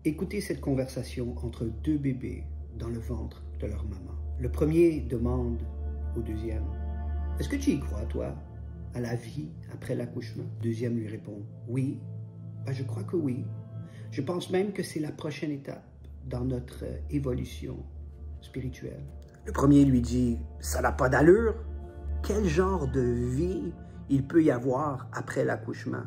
Écoutez cette conversation entre deux bébés dans le ventre de leur maman. Le premier demande au deuxième, « Est-ce que tu y crois, toi, à la vie après l'accouchement? » Le deuxième lui répond, « Oui, je crois que oui. Je pense même que c'est la prochaine étape dans notre évolution spirituelle. » Le premier lui dit, « Ça n'a pas d'allure. Quel genre de vie il peut y avoir après l'accouchement?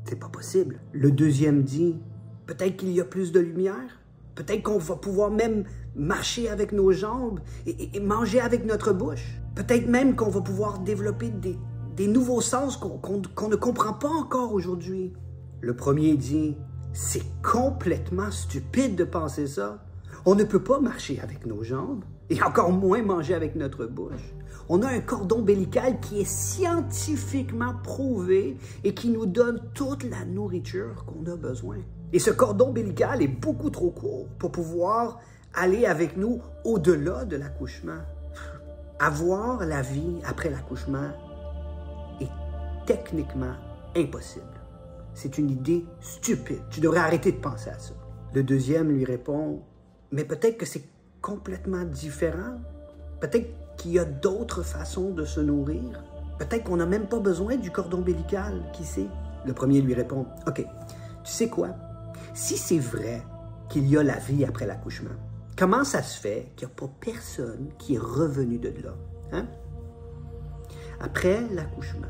C'est pas possible. » Le deuxième dit, « Peut-être qu'il y a plus de lumière. Peut-être qu'on va pouvoir même marcher avec nos jambes et manger avec notre bouche. Peut-être même qu'on va pouvoir développer des nouveaux sens qu'on ne comprend pas encore aujourd'hui. » Le premier dit, « C'est complètement stupide de penser ça. On ne peut pas marcher avec nos jambes et encore moins manger avec notre bouche. On a un cordon ombilical qui est scientifiquement prouvé et qui nous donne toute la nourriture qu'on a besoin. Et ce cordon ombilical est beaucoup trop court pour pouvoir aller avec nous au-delà de l'accouchement. Avoir la vie après l'accouchement est techniquement impossible. C'est une idée stupide. Tu devrais arrêter de penser à ça. » Le deuxième lui répond, « Mais peut-être que c'est complètement différent. Peut-être qu'il y a d'autres façons de se nourrir. Peut-être qu'on n'a même pas besoin du cordon ombilical, qui sait? » Le premier lui répond, « OK, tu sais quoi? Si c'est vrai qu'il y a la vie après l'accouchement, comment ça se fait qu'il n'y a pas personne qui est revenu de là? Hein? Après l'accouchement,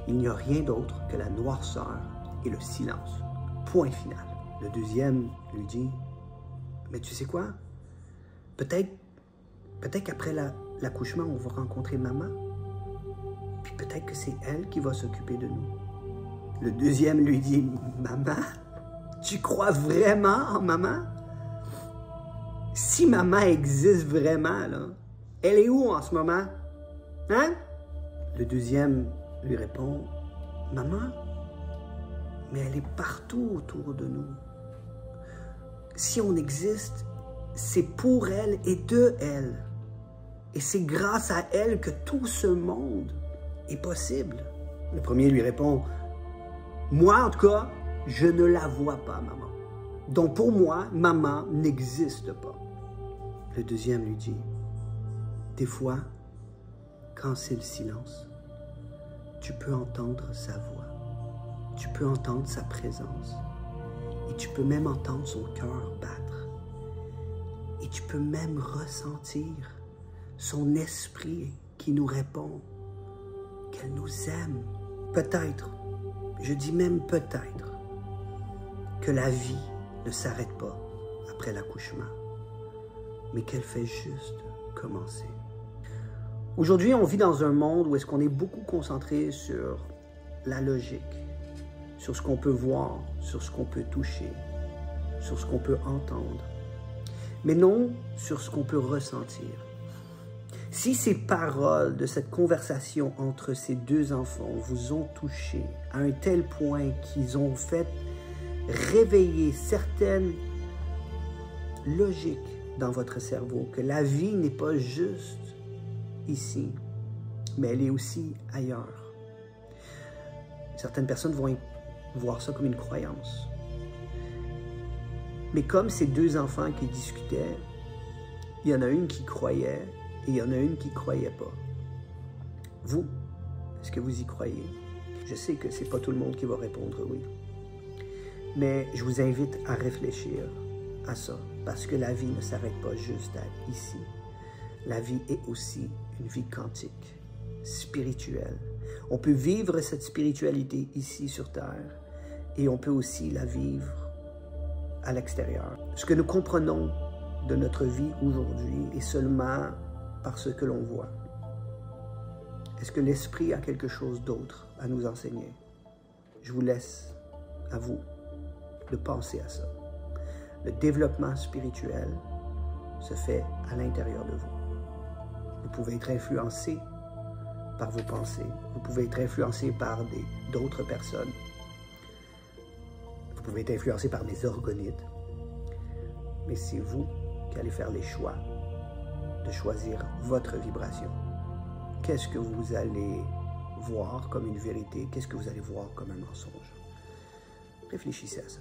il n'y a rien d'autre que la noirceur et le silence. Point final. » Le deuxième lui dit, « Mais tu sais quoi? Peut-être qu'après l'accouchement, on va rencontrer maman. Puis peut-être que c'est elle qui va s'occuper de nous. » Le deuxième lui dit, « Maman? Tu crois vraiment en maman? Si maman existe vraiment, là, elle est où en ce moment? Hein? » Le deuxième lui répond, « Maman, mais elle est partout autour de nous. Si on existe, c'est pour elle et de elle. Et c'est grâce à elle que tout ce monde est possible. » Le premier lui répond, « Moi, en tout cas, je ne la vois pas, maman. Donc pour moi, maman n'existe pas. » Le deuxième lui dit, « Des fois, quand c'est le silence, tu peux entendre sa voix, tu peux entendre sa présence, et tu peux même entendre son cœur battre. Et tu peux même ressentir son esprit qui nous répond qu'elle nous aime. Peut-être, je dis même peut-être, que la vie ne s'arrête pas après l'accouchement, mais qu'elle fait juste commencer. » Aujourd'hui, on vit dans un monde où est-ce qu'on est beaucoup concentré sur la logique, sur ce qu'on peut voir, sur ce qu'on peut toucher, sur ce qu'on peut entendre, mais non sur ce qu'on peut ressentir. Si ces paroles de cette conversation entre ces deux enfants vous ont touché à un tel point qu'ils ont fait réveiller certaines logiques dans votre cerveau, que la vie n'est pas juste ici, mais elle est aussi ailleurs. Certaines personnes vont voir ça comme une croyance. Mais comme ces deux enfants qui discutaient, il y en a une qui croyait et il y en a une qui ne croyait pas. Vous, est-ce que vous y croyez? Je sais que ce n'est pas tout le monde qui va répondre oui. Mais je vous invite à réfléchir à ça, parce que la vie ne s'arrête pas juste à ici. La vie est aussi une vie quantique, spirituelle. On peut vivre cette spiritualité ici sur Terre et on peut aussi la vivre à l'extérieur. Ce que nous comprenons de notre vie aujourd'hui est seulement par ce que l'on voit. Est-ce que l'Esprit a quelque chose d'autre à nous enseigner? Je vous laisse à vous de penser à ça. Le développement spirituel se fait à l'intérieur de vous. Vous pouvez être influencé par vos pensées. Vous pouvez être influencé par d'autres personnes. Vous pouvez être influencé par des orgonites. Mais c'est vous qui allez faire les choix de choisir votre vibration. Qu'est-ce que vous allez voir comme une vérité? Qu'est-ce que vous allez voir comme un mensonge? Réfléchissez à ça.